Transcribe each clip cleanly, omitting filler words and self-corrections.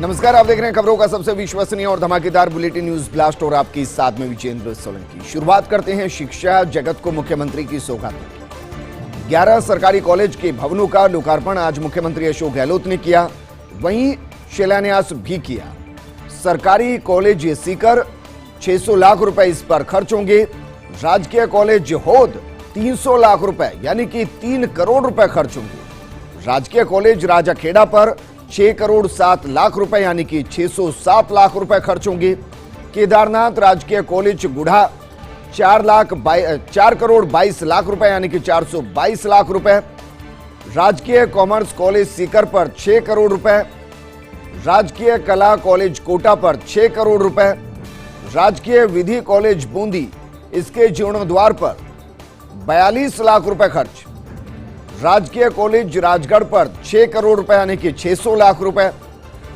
नमस्कार, आप देख रहे हैं खबरों का सबसे विश्वसनीय और धमाकेदार बुलेटिन न्यूज ब्लास्ट और आपके साथ में विजेंद्र सोलंकी। शुरुआत करते हैं शिक्षा जगत को मुख्यमंत्री की सौगातों की। 11 सरकारी कॉलेज के भवनों का लोकार्पण आज मुख्यमंत्री अशोक गहलोत ने किया, वहीं शिलान्यास भी किया। सरकारी कॉलेज सीकर 600 लाख रुपए इस पर खर्च होंगे। राजकीय कॉलेज होद 300 लाख रुपए यानी कि 3 करोड़ रुपए खर्च होंगे। राजकीय कॉलेज राजाखेड़ा पर 6 करोड़ 7 लाख रुपए यानी कि 607 लाख रुपए खर्च होंगे। केदारनाथ राजकीय कॉलेज गुढ़ा 4 करोड़ 22 लाख रुपए यानी कि 422 लाख रुपए। राजकीय कॉमर्स कॉलेज सीकर पर 6 करोड़ रुपए। राजकीय कला कॉलेज कोटा पर 6 करोड़ रुपए। राजकीय विधि कॉलेज बूंदी इसके जीर्णोद्वार पर 42 लाख रुपए खर्च। राजकीय कॉलेज राजगढ़ पर 6 करोड़ रुपए यानी कि 600 लाख रुपए।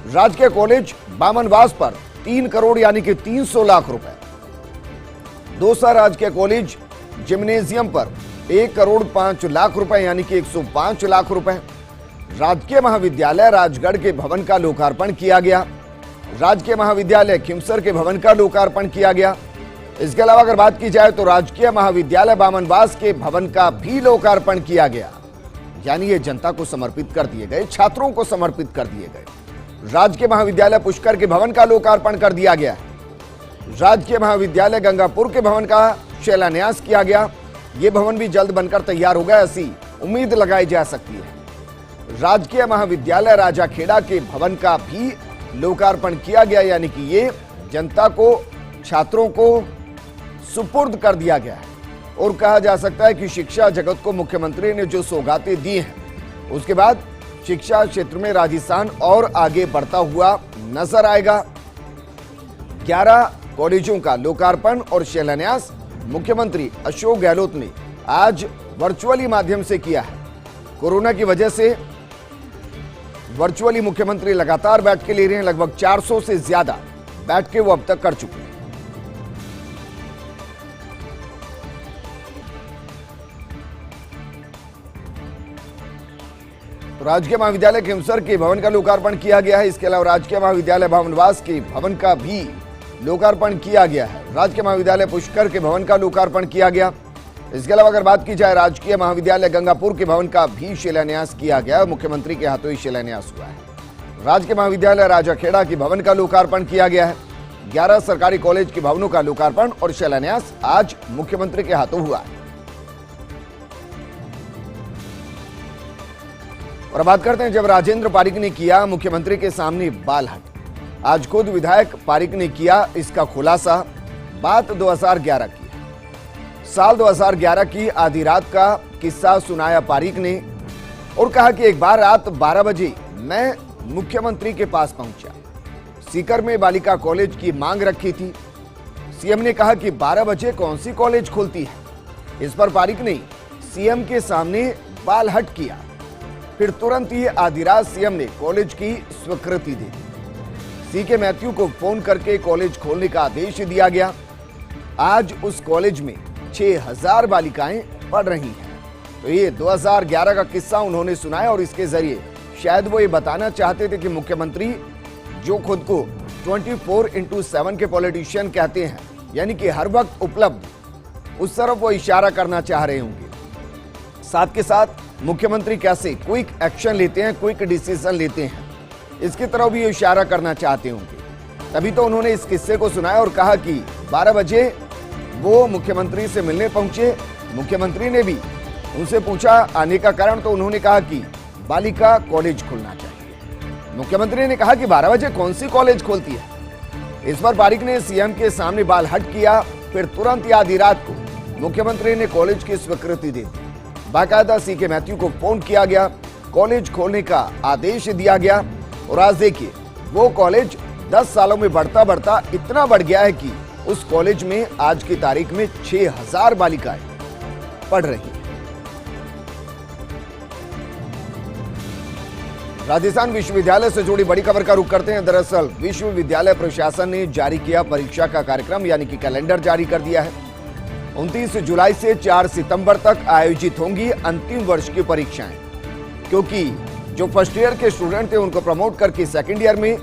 राजकीय कॉलेज बामनवास पर 3 करोड़ यानी कि 300 लाख रुपए। दौसा राजकीय कॉलेज जिम्नेजियम पर 1 करोड़ 5 लाख रुपए यानी कि 105 लाख रुपए। राजकीय महाविद्यालय राजगढ़ के भवन का लोकार्पण किया गया। राजकीय महाविद्यालय खिमसर के भवन का लोकार्पण किया गया। इसके अलावा अगर बात की जाए तो राजकीय महाविद्यालय बामनवास के भवन का भी लोकार्पण किया गया, यानी ये जनता को समर्पित कर दिए गए, छात्रों को समर्पित कर दिए गए। राजकीय महाविद्यालय पुष्कर के भवन का लोकार्पण कर दिया गया है। राजकीय महाविद्यालय गंगापुर के भवन का शिलान्यास किया गया। ये भवन भी जल्द बनकर तैयार होगा, ऐसी उम्मीद लगाई जा सकती है। राजकीय महाविद्यालय राजाखेड़ा के भवन का भी लोकार्पण किया गया, यानी कि ये जनता को, छात्रों को सुपुर्द कर दिया गया है। और कहा जा सकता है कि शिक्षा जगत को मुख्यमंत्री ने जो सौगातें दी हैं, उसके बाद शिक्षा क्षेत्र में राजस्थान और आगे बढ़ता हुआ नजर आएगा। 11 कॉलेजों का लोकार्पण और शिलान्यास मुख्यमंत्री अशोक गहलोत ने आज वर्चुअली माध्यम से किया है। कोरोना की वजह से वर्चुअली मुख्यमंत्री लगातार बैठकें ले रहे हैं। लगभग 400 से ज्यादा बैठकें वो अब तक कर चुके हैं। राजकीय महाविद्यालय खिमसर के भवन का लोकार्पण किया गया है। इसके अलावा राजकीय महाविद्यालय बामनवास के भवन का भी लोकार्पण किया गया है। राजकीय महाविद्यालय पुष्कर के भवन का लोकार्पण किया गया। इसके अलावा अगर बात की जाए राजकीय महाविद्यालय गंगापुर के भवन का भी शिलान्यास किया गया, मुख्यमंत्री के हाथों ही शिलान्यास हुआ है। राजकीय महाविद्यालय राजाखेड़ा के भवन का लोकार्पण किया गया है। 11 सरकारी कॉलेज के भवनों का लोकार्पण और शिलान्यास आज मुख्यमंत्री के हाथों हुआ है। और बात करते हैं जब राजेंद्र पारीक ने किया मुख्यमंत्री के सामने बाल हट। आज खुद विधायक पारीक ने किया इसका खुलासा। बात 2011 की है। साल 2011 की आधी रात का किस्सा सुनाया पारीक ने और कहा कि एक बार रात 12 बजे मैं मुख्यमंत्री के पास पहुंचा। सीकर में बालिका कॉलेज की मांग रखी थी। सीएम ने कहा कि 12 बजे कौन सी कॉलेज खुलती है। इस पर पारीक ने सीएम के सामने बाल हट किया। फिर तुरंत ही आधी रात सीएम ने कॉलेज की स्वीकृति दी। सीके मैथ्यू को फोन करके कॉलेज खोलने का आदेश दिया गया। आज उस कॉलेज में 6000 बालिकाएं पढ़ रही हैं। तो ये 2011 का किस्सा उन्होंने सुनाया और इसके जरिए शायद वो ये बताना चाहते थे कि मुख्यमंत्री जो खुद को 24/7 के पॉलिटिशियन कहते हैं, यानी कि हर वक्त उपलब्ध, उस तरफ वो इशारा करना चाह रहे होंगे। साथ के साथ मुख्यमंत्री कैसे क्विक एक्शन लेते हैं, क्विक डिसीजन लेते हैं, इसकी तरफ भी इशारा करना चाहते होंगे। तभी तो उन्होंने इस किस्से को सुनाया और कहा कि 12 बजे वो मुख्यमंत्री से मिलने पहुंचे। मुख्यमंत्री ने भी उनसे पूछा आने का कारण, तो उन्होंने कहा कि बालिका कॉलेज खुलना चाहिए। मुख्यमंत्री ने कहा कि 12 बजे कौन सी कॉलेज खोलती है। इस पर पारीक ने सीएम के सामने बाल हट किया। फिर तुरंत ही आधी रात को मुख्यमंत्री ने कॉलेज की स्वीकृति दे दी। बाकायदा सीके मैथ्यू को फोन किया गया, कॉलेज खोलने का आदेश दिया गया। और आज देखिए वो कॉलेज 10 सालों में बढ़ता बढ़ता इतना बढ़ गया है कि उस कॉलेज में आज की तारीख में 6000 बालिकाएं पढ़ रही हैं। राजस्थान विश्वविद्यालय से जुड़ी बड़ी खबर का रुख करते हैं। दरअसल विश्वविद्यालय प्रशासन ने जारी किया परीक्षा का कार्यक्रम, यानी कि कैलेंडर जारी कर दिया है। 29 जुलाई से 4 सितंबर तक आयोजित होंगी अंतिम वर्ष की परीक्षाएं, क्योंकि जो फर्स्ट ईयर के स्टूडेंट थे उनको प्रमोट करके सेकंड ईयर में,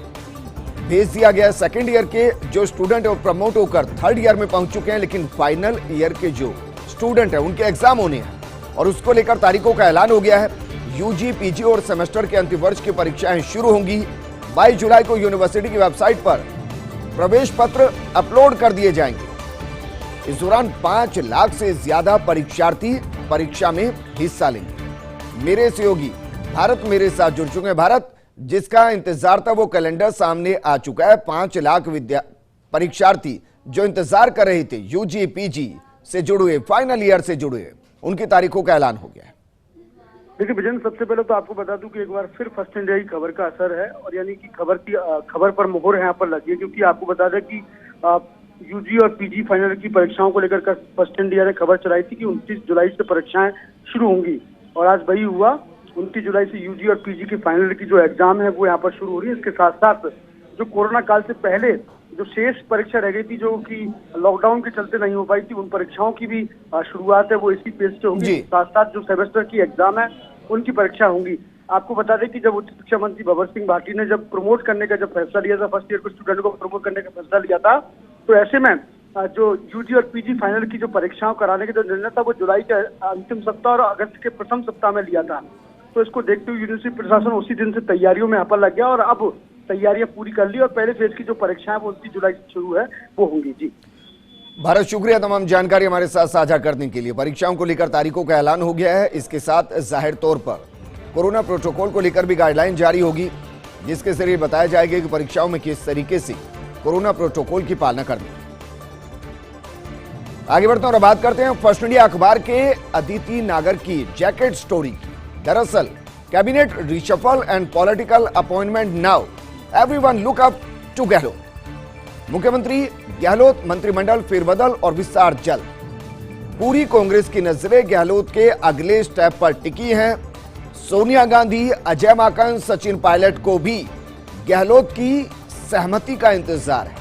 भेज दिया गया है। सेकेंड ईयर के जो स्टूडेंट है वो प्रमोट होकर थर्ड ईयर में पहुंच चुके हैं, लेकिन फाइनल ईयर के जो स्टूडेंट है उनके एग्जाम होने हैं और उसको लेकर तारीखों का ऐलान हो गया है। यूजी, पीजी और सेमेस्टर के अंतिम वर्ष की परीक्षाएं शुरू होंगी। 22 जुलाई को यूनिवर्सिटी की वेबसाइट पर प्रवेश पत्र अपलोड कर दिए जाएंगे। इस दौरान 5 लाख से ज्यादा परीक्षार्थी परीक्षा में हिस्सा लेंगे। मेरे सहयोगी भारत मेरे साथ जुड़ चुके हैं। भारत, जिसका इंतजार था वो कैलेंडर सामने आ चुका है। 5 लाख परीक्षार्थी जो इंतजार कर रहे थे, यूजी, पीजी से जुड़े हुए, फाइनल ईयर से जुड़े हुए, उनकी तारीखों का ऐलान हो गया है। देखिए विजन, सबसे पहले तो आपको बता दूं कि एक बार फिर फर्स्ट इंडिया की खबर का असर है और यानी कि खबर पर मोहर यहाँ पर लगी है, क्योंकि आपको बता दें कि यूजी और पीजी फाइनल की परीक्षाओं को लेकर फर्स्ट इंडिया ने खबर चलाई थी कि 29 जुलाई से परीक्षाएं शुरू होंगी और आज वही हुआ। 29 जुलाई से यूजी और पीजी की फाइनल की जो एग्जाम है वो यहाँ पर शुरू हो रही है। इसके साथ साथ जो कोरोना काल से पहले जो शेष परीक्षा रह गई थी, जो कि लॉकडाउन के चलते नहीं हो पाई थी, उन परीक्षाओं की भी शुरुआत है वो इसी पेज से होगी। साथ साथ जो सेमेस्टर की एग्जाम है उनकी परीक्षा होंगी। आपको बता दें कि जब उच्च शिक्षा मंत्री भंवर सिंह भाटी ने जब प्रमोट करने का फैसला लिया था, फर्स्ट ईयर के स्टूडेंट को प्रमोट करने का फैसला लिया था, तो ऐसे में जो यूजी और पीजी फाइनल की जो परीक्षाओं कराने का जो निर्णय था वो जुलाई के अंतिम सप्ताह और अगस्त के प्रथम सप्ताह में लिया था। तो इसको देखते हुए यूनिवर्सिटी प्रशासन उसी दिन से तैयारियों में यहाँ पर लग गया और अब तैयारियां पूरी कर ली और पहले फेज की जो परीक्षाएं वो 29 जुलाई से शुरू है वो होंगी। जी भारत, शुक्रिया तमाम जानकारी हमारे साथ साझा करने के लिए। परीक्षाओं को लेकर तारीखों का ऐलान हो गया है। इसके साथ जाहिर तौर पर कोरोना प्रोटोकॉल को लेकर भी गाइडलाइन जारी होगी, जिसके जरिए बताया जाएगा कि परीक्षाओं में किस तरीके से कोरोना प्रोटोकॉल की पालना करनी है। आगे बढ़ते हैं और बात करते हैं फर्स्ट इंडिया अखबार के अदिति नागर की जैकेट स्टोरी। दरअसल cabinet reshuffle and political appointment, now everyone look up to Gehlot. मुख्यमंत्री गहलोत मंत्रिमंडल फेरबदल और विस्तार जल्द। पूरी कांग्रेस की नजरें गहलोत के अगले स्टेप पर टिकी हैं। सोनिया गांधी, अजय माकन, सचिन पायलट को भी गहलोत की सहमति का इंतजार है।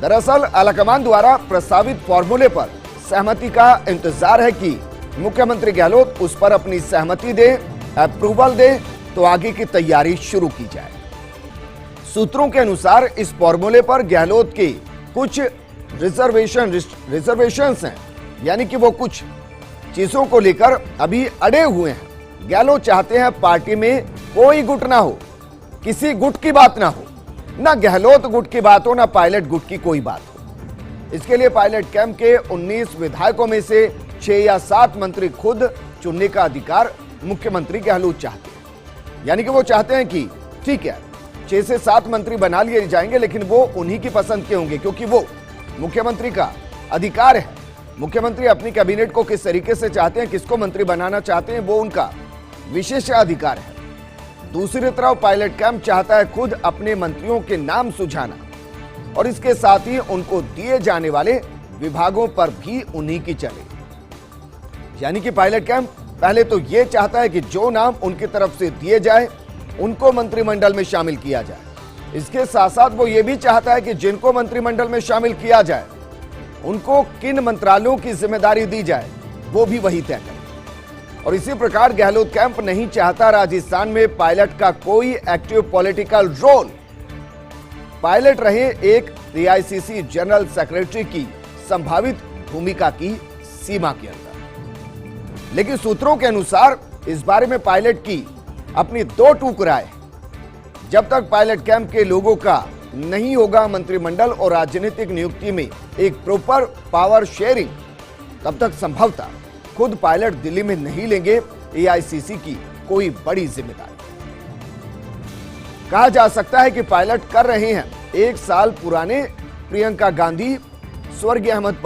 दरअसल आलाकमान द्वारा प्रस्तावित फॉर्मूले पर सहमति का इंतजार है कि मुख्यमंत्री गहलोत उस पर अपनी सहमति दे, अप्रूवल दे तो आगे की तैयारी शुरू की जाए। सूत्रों के अनुसार इस फॉर्मूले पर गहलोत के कुछ रिजर्वेशंस हैं, यानी कि वो कुछ चीजों को लेकर अभी अड़े हुए हैं। गहलोत चाहते हैं पार्टी में कोई गुट ना हो, किसी गुट की बात ना हो, ना गहलोत गुट की बात हो, ना पायलट गुट की कोई बात हो। इसके लिए पायलट कैंप के 19 विधायकों में से 6 या 7 मंत्री खुद चुनने का अधिकार मुख्यमंत्री गहलोत चाहते हैं। यानी कि वो चाहते हैं कि ठीक है 6 से 7 मंत्री बना लिए जाएंगे, लेकिन वो उन्हीं की पसंद के होंगे, क्योंकि वो मुख्यमंत्री का अधिकार है। मुख्यमंत्री अपनी कैबिनेट को किस तरीके से चाहते हैं, किसको मंत्री बनाना चाहते हैं, वो उनका विशेष अधिकार है। दूसरी तरफ पायलट कैंप चाहता है खुद अपने मंत्रियों के नाम सुझाना और इसके साथ ही उनको दिए जाने वाले विभागों पर भी उन्हीं की चले। यानी कि पायलट कैंप पहले तो यह चाहता है कि जो नाम उनकी तरफ से दिए जाए उनको मंत्रिमंडल में शामिल किया जाए। इसके साथ साथ वो ये भी चाहता है कि जिनको मंत्रिमंडल में शामिल किया जाए उनको किन मंत्रालयों की जिम्मेदारी दी जाए वो भी वही तय करे। और इसी प्रकार गहलोत कैंप नहीं चाहता राजस्थान में पायलट का कोई एक्टिव पॉलिटिकल रोल। पायलट रहे एक एआईसीसी जनरल सेक्रेटरी की संभावित भूमिका की सीमा के अंदर। लेकिन सूत्रों के अनुसार इस बारे में पायलट की अपनी 2 टूक राय है। जब तक पायलट कैंप के लोगों का नहीं होगा मंत्रिमंडल और राजनीतिक नियुक्ति में एक प्रॉपर पावर शेयरिंग, तब तक संभवतः खुद पायलट दिल्ली में नहीं लेंगे एआईसीसी की कोई बड़ी जिम्मेदारी। कहा जा सकता है कि पायलट कर रहे हैं 1 साल पुराने प्रियंका गांधी स्वर्गीय अहमद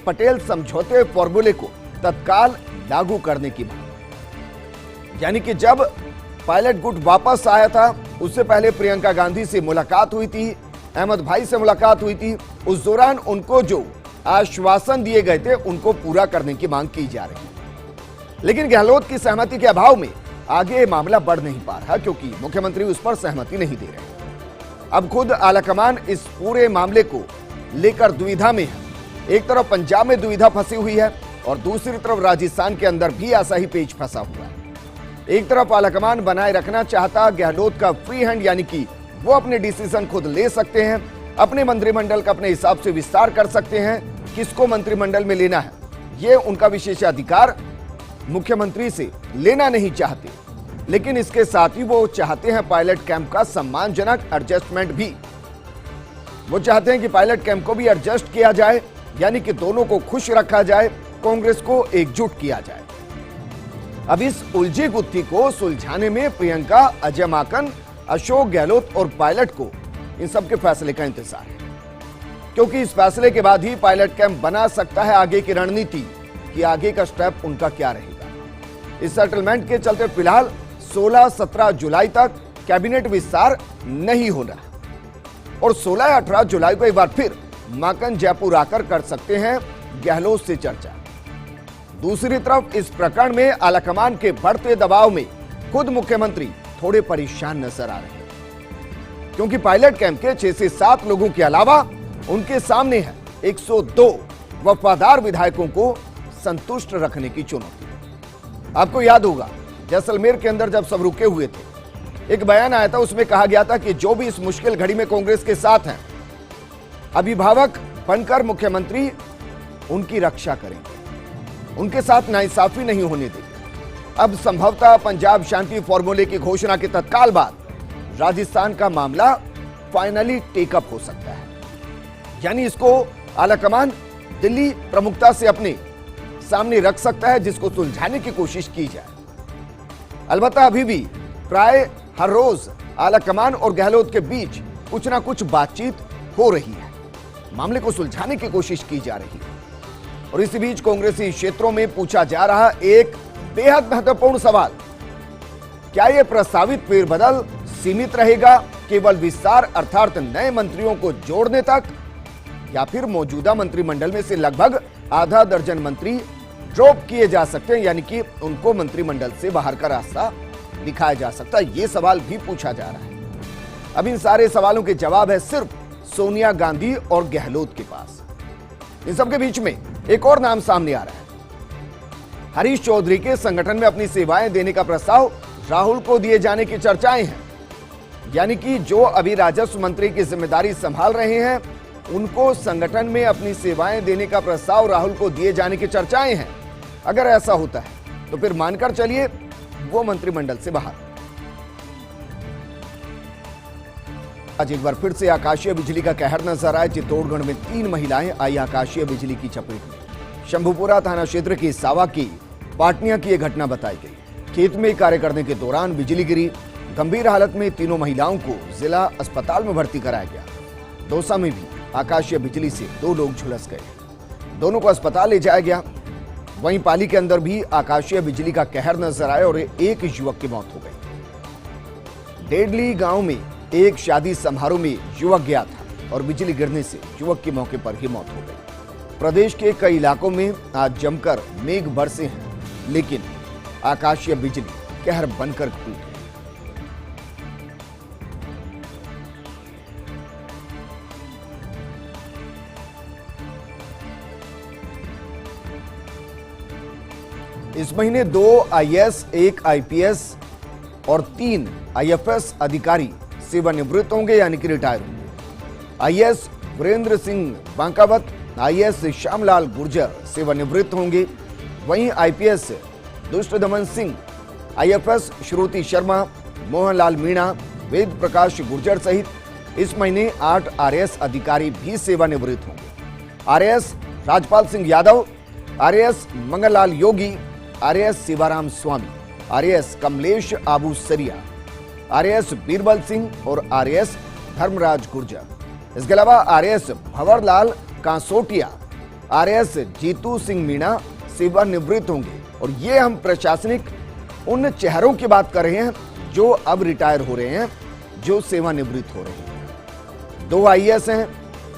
पटेल समझौते फॉर्मूले को तत्काल लागू करने की मांग। यानी कि जब पायलट गुट वापस आया था उससे पहले प्रियंका गांधी से मुलाकात हुई थी, अहमद भाई से मुलाकात हुई थी। उस दौरान उनको जो आश्वासन दिए गए थे उनको पूरा करने की मांग की जा रही है। लेकिन गहलोत की सहमति के अभाव में आगे मामला बढ़ नहीं पा रहा, क्योंकि मुख्यमंत्री उस पर सहमति नहीं दे रहे। अब खुद आलाकमान इस पूरे मामले को लेकर दुविधा में है। एक तरफ पंजाब में दुविधा फंसी हुई है और दूसरी तरफ राजस्थान के अंदर भी ऐसा ही पेच फंसा हुआ है। एक तरफ आलाकमान बनाए रखना चाहता गहलोत का फ्री हैंड, यानी कि वो अपने डिसीजन खुद ले सकते हैं, अपने मंत्रिमंडल का अपने हिसाब से विस्तार कर सकते हैं, किसको मंत्रिमंडल में लेना है ये उनका विशेषाधिकार मुख्यमंत्री से लेना नहीं चाहते। लेकिन इसके साथ ही वो चाहते हैं पायलट कैंप का सम्मानजनक एडजस्टमेंट भी। वो चाहते हैं कि पायलट कैंप को भी एडजस्ट किया जाए, यानी कि दोनों को खुश रखा जाए, कांग्रेस को एकजुट किया जाए। अब इस उलझी गुत्थी को सुलझाने में प्रियंका, अजय माकन, अशोक गहलोत और पायलट को इन सब के फैसले का इंतजार है, क्योंकि इस फैसले के बाद ही पायलट कैंप बना सकता है आगे की रणनीति कि आगे का स्टेप उनका क्या रहेगा। इस सेटलमेंट के चलते फिलहाल 16-17 जुलाई तक कैबिनेट विस्तार नहीं होना है और 16 या 18 जुलाई को एक बार फिर माकन जयपुर आकर कर सकते हैं गहलोत से चर्चा। दूसरी तरफ इस प्रकरण में आलाकमान के बढ़ते दबाव में खुद मुख्यमंत्री थोड़े परेशान नजर आ रहे हैं, क्योंकि पायलट कैंप के 6 से 7 लोगों के अलावा उनके सामने है 102 वफादार विधायकों को संतुष्ट रखने की चुनौती। आपको याद होगा जैसलमेर के अंदर जब सब रुके हुए थे, एक बयान आया था, उसमें कहा गया था कि जो भी इस मुश्किल घड़ी में कांग्रेस के साथ हैं, अभिभावक बनकर मुख्यमंत्री उनकी रक्षा करेंगे, उनके साथ नाइंसाफी नहीं होने देंगे। अब संभवतः पंजाब शांति फॉर्मूले की घोषणा के तत्काल बाद राजस्थान का मामला फाइनली टेकअप हो सकता है, यानी इसको आलाकमान दिल्ली प्रमुखता से अपने सामने रख सकता है, जिसको सुलझाने की कोशिश की जाए। अलबत्ता अभी भी प्राय हर रोज आलाकमान और गहलोत के बीच कुछ ना कुछ बातचीत हो रही है, मामले को सुलझाने की कोशिश की जा रही है। और इसी बीच कांग्रेसी क्षेत्रों में पूछा जा रहा एक बेहद महत्वपूर्ण सवाल, क्या यह प्रस्तावित फेरबदल सीमित रहेगा केवल विस्तार अर्थात नए मंत्रियों को जोड़ने तक, या फिर मौजूदा मंत्रिमंडल में से लगभग आधा दर्जन मंत्री ड्रॉप किए जा सकते हैं, यानी कि उनको मंत्रिमंडल से बाहर का रास्ता दिखाया जा सकता है। यह सवाल भी पूछा जा रहा है। अब इन सारे सवालों के जवाब है सिर्फ सोनिया गांधी और गहलोत के पास। इन सबके बीच में एक और नाम सामने आ रहा है। हरीश चौधरी के संगठन में अपनी सेवाएं देने का प्रस्ताव राहुल को दिए जाने की चर्चाएं हैं, यानी कि जो अभी राजस्व मंत्री की जिम्मेदारी संभाल रहे हैं, उनको संगठन में अपनी सेवाएं देने का प्रस्ताव राहुल को दिए जाने की चर्चाएं हैं। अगर ऐसा होता है तो फिर मानकर चलिए वो मंत्रिमंडल से बाहर। आज एक बार फिर से आकाशीय बिजली का कहर नजर आया। चित्तौड़गढ़ में 3 महिलाएं आई आकाशीय बिजली की चपेट में। शंभुपुरा थाना क्षेत्र की सावा की पाटनिया की यह घटना बताई गई। खेत में कार्य करने के दौरान बिजली गिरी। गंभीर हालत में तीनों महिलाओं को जिला अस्पताल में भर्ती कराया गया। दौसा में भी आकाशीय बिजली से 2 लोग झुलस गए, दोनों को अस्पताल ले जाया गया। वहीं पाली के अंदर भी आकाशीय बिजली का कहर नजर आया और एक युवक की मौत हो गई। डेडली गांव में एक शादी समारोह में युवक गया था और बिजली गिरने से युवक की मौके पर ही मौत हो गई। प्रदेश के कई इलाकों में आज जमकर मेघ बरसे हैं, लेकिन आकाशीय बिजली कहर बनकर टूटी। इस महीने 2 आईएएस, 1 आईपीएस और 3 आईएफएस अधिकारी सेवानिवृत्त होंगे, यानी कि रिटायर होंगे। आईएएस वीरेंद्र सिंह बांकावत, आईएएस श्यामलाल गुर्जर सेवानिवृत्त होंगे। वहीं आईपीएस दुष्टदमन सिंह, आईएफएस श्रुति शर्मा, मोहनलाल मीणा, वेद प्रकाश गुर्जर सहित इस महीने 8 आरएएस अधिकारी भी सेवानिवृत्त होंगे। आरएएस राजपाल सिंह यादव, आरएएस मंगललाल योगी, आरएएस शिवाराम स्वामी, आरएएस कमलेश आबू सरिया, आरएएस बीरबल सिंह और आरएएस धर्मराज गुर्जर। इसके अलावा आरएएस भंवरलाल कांसोटिया, आरएएस जीतू सिंह मीणा सेवानिवृत्त होंगे। और ये हम प्रशासनिक उन चेहरों की बात कर रहे हैं जो अब रिटायर हो रहे हैं, जो सेवानिवृत्त हो रहे हैं। 2 आईएएस हैं,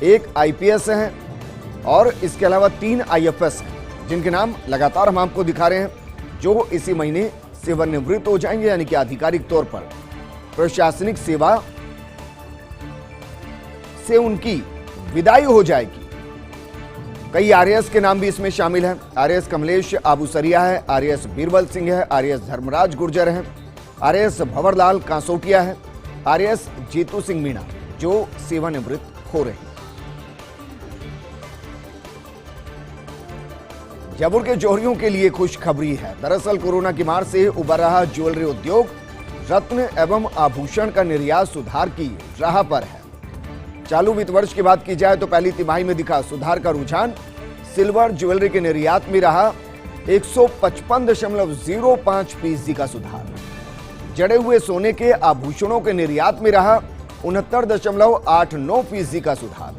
1 आईपीएस हैं और इसके अलावा 3 आईएफएस हैं, जिनके नाम लगातार हम आपको दिखा रहे हैं, जो इसी महीने सेवानिवृत्त हो जाएंगे, यानी कि आधिकारिक तौर पर प्रशासनिक सेवा से उनकी विदाई हो जाएगी। कई आरएएस के नाम भी इसमें शामिल हैं। आरएएस कमलेश आबूसरिया है, आरएएस बीरबल सिंह है, आरएएस धर्मराज गुर्जर है, आरएएस भंवरलाल कांसोटिया है, आरएएस जीतू सिंह मीणा, जो सेवानिवृत्त हो रहे हैं। जयपुर के जौहरियों के लिए खुशखबरी है। दरअसल कोरोना की मार से उबर रहा ज्वेलरी उद्योग रत्न एवं आभूषण का निर्यात सुधार की राह पर है। चालू वित्त वर्ष की बात की जाए तो पहली तिमाही में दिखा सुधार का रुझान। सिल्वर ज्वेलरी के निर्यात में रहा 155.05% का सुधार। जड़े हुए सोने के आभूषणों के निर्यात में रहा 69.89% का सुधार।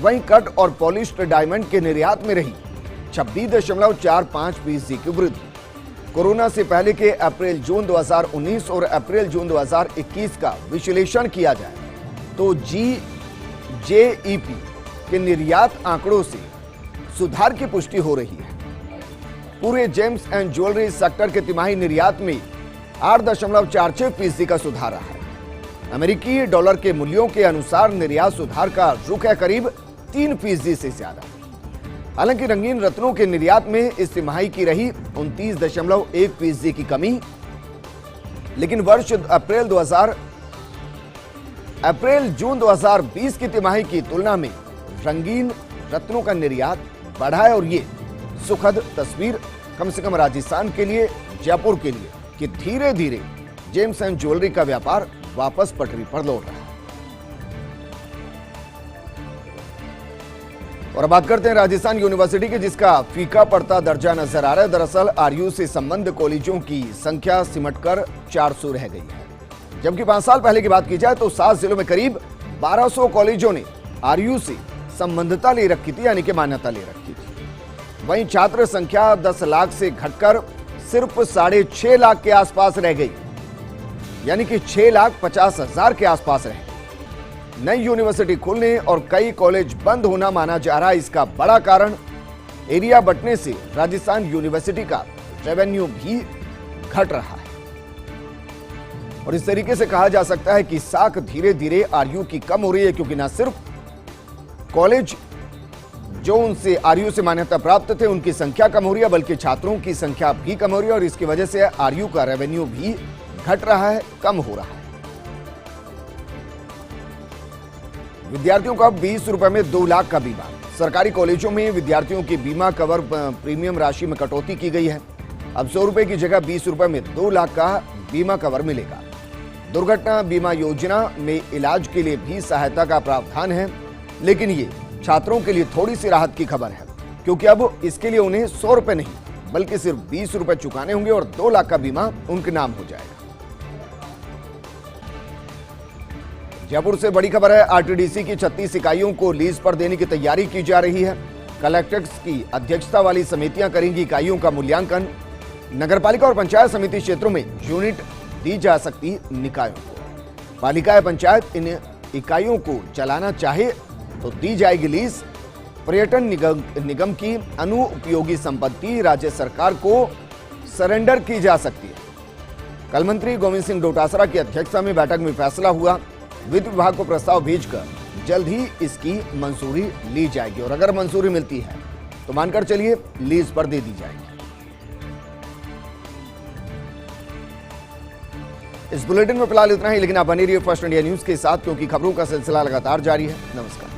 वहीं कट और पॉलिश्ड डायमंड के निर्यात में रही 26.45% की वृद्धि। कोरोना से पहले के अप्रैल जून 2019 और अप्रैल जून 2021 का विश्लेषण किया जाए तो जेईपी के निर्यात आंकड़ों से सुधार की पुष्टि हो रही है। पूरे जेम्स एंड ज्वेलरी सेक्टर के तिमाही निर्यात में 8.46% का सुधार रहा है। अमेरिकी डॉलर के मूल्यों के अनुसार निर्यात सुधार का रुख है करीब 3% से ज्यादा। हालांकि रंगीन रत्नों के निर्यात में इस तिमाही की रही 29.1% की कमी, लेकिन वर्ष अप्रैल जून 2020 की तिमाही की तुलना में रंगीन रत्नों का निर्यात बढ़ा है। और ये सुखद तस्वीर कम से कम राजस्थान के लिए, जयपुर के लिए, कि धीरे धीरे जेम्स एंड ज्वेलरी का व्यापार वापस पटरी पर लौट रहा है। और बात करते हैं राजस्थान यूनिवर्सिटी की, जिसका फीका पड़ता दर्जा नजर आ रहा है। दरअसल आरयू से संबद्ध कॉलेजों की संख्या सिमटकर 400 रह गई है, जबकि 5 साल पहले की बात की जाए तो 7 जिलों में करीब 1200 कॉलेजों ने आरयू से संबद्धता ले रखी थी, यानी कि मान्यता ले रखी थी। वहीं छात्र संख्या 10 लाख से घटकर सिर्फ 6.5 लाख के आसपास रह गई, यानी कि 6,50,000 के आसपास रहे। नई यूनिवर्सिटी खुलने और कई कॉलेज बंद होना माना जा रहा है इसका बड़ा कारण। एरिया बढ़ने से राजस्थान यूनिवर्सिटी का रेवेन्यू भी घट रहा है। और इस तरीके से कहा जा सकता है कि साख धीरे धीरे आरयू की कम हो रही है, क्योंकि न सिर्फ कॉलेज जो उनसे आरयू से मान्यता प्राप्त थे उनकी संख्या कम हो रही है, बल्कि छात्रों की संख्या भी कम हो रही है। और इसकी वजह से आरयू का रेवेन्यू भी घट रहा है, कम हो रहा है। विद्यार्थियों को अब 20 रुपए में 2 लाख का बीमा। सरकारी कॉलेजों में विद्यार्थियों की बीमा कवर प्रीमियम राशि में कटौती की गई है। अब 100 रुपए की जगह 20 रुपए में 2 लाख का बीमा कवर मिलेगा। दुर्घटना बीमा योजना में इलाज के लिए भी सहायता का प्रावधान है, लेकिन ये छात्रों के लिए थोड़ी सी राहत की खबर है, क्योंकि अब इसके लिए उन्हें 100 रुपए नहीं बल्कि सिर्फ 20 रुपए चुकाने होंगे और 2 लाख का बीमा उनके नाम हो जाएगा। जयपुर से बड़ी खबर है, आरटीडीसी की 36 इकाइयों को लीज पर देने की तैयारी की जा रही है। कलेक्टर्स की अध्यक्षता वाली समितियां करेंगी इकाइयों का मूल्यांकन। नगरपालिका और पंचायत समिति क्षेत्रों में यूनिट दी जा सकती निकायों को। पालिका या पंचायत इन इकाइयों को चलाना चाहे तो दी जाएगी लीज। पर्यटन निगम की अनुपयोगी संपत्ति राज्य सरकार को सरेंडर की जा सकती है। कल मंत्री गोविंद सिंह डोटासरा की अध्यक्षता में बैठक में फैसला हुआ। वित्त विभाग को प्रस्ताव भेजकर जल्द ही इसकी मंजूरी ली जाएगी, और अगर मंजूरी मिलती है तो मानकर चलिए लीज पर दे दी जाएगी। इस बुलेटिन में फिलहाल इतना ही, लेकिन आप बने रहिए फर्स्ट इंडिया न्यूज के साथ, क्योंकि खबरों का सिलसिला लगातार जारी है। नमस्कार।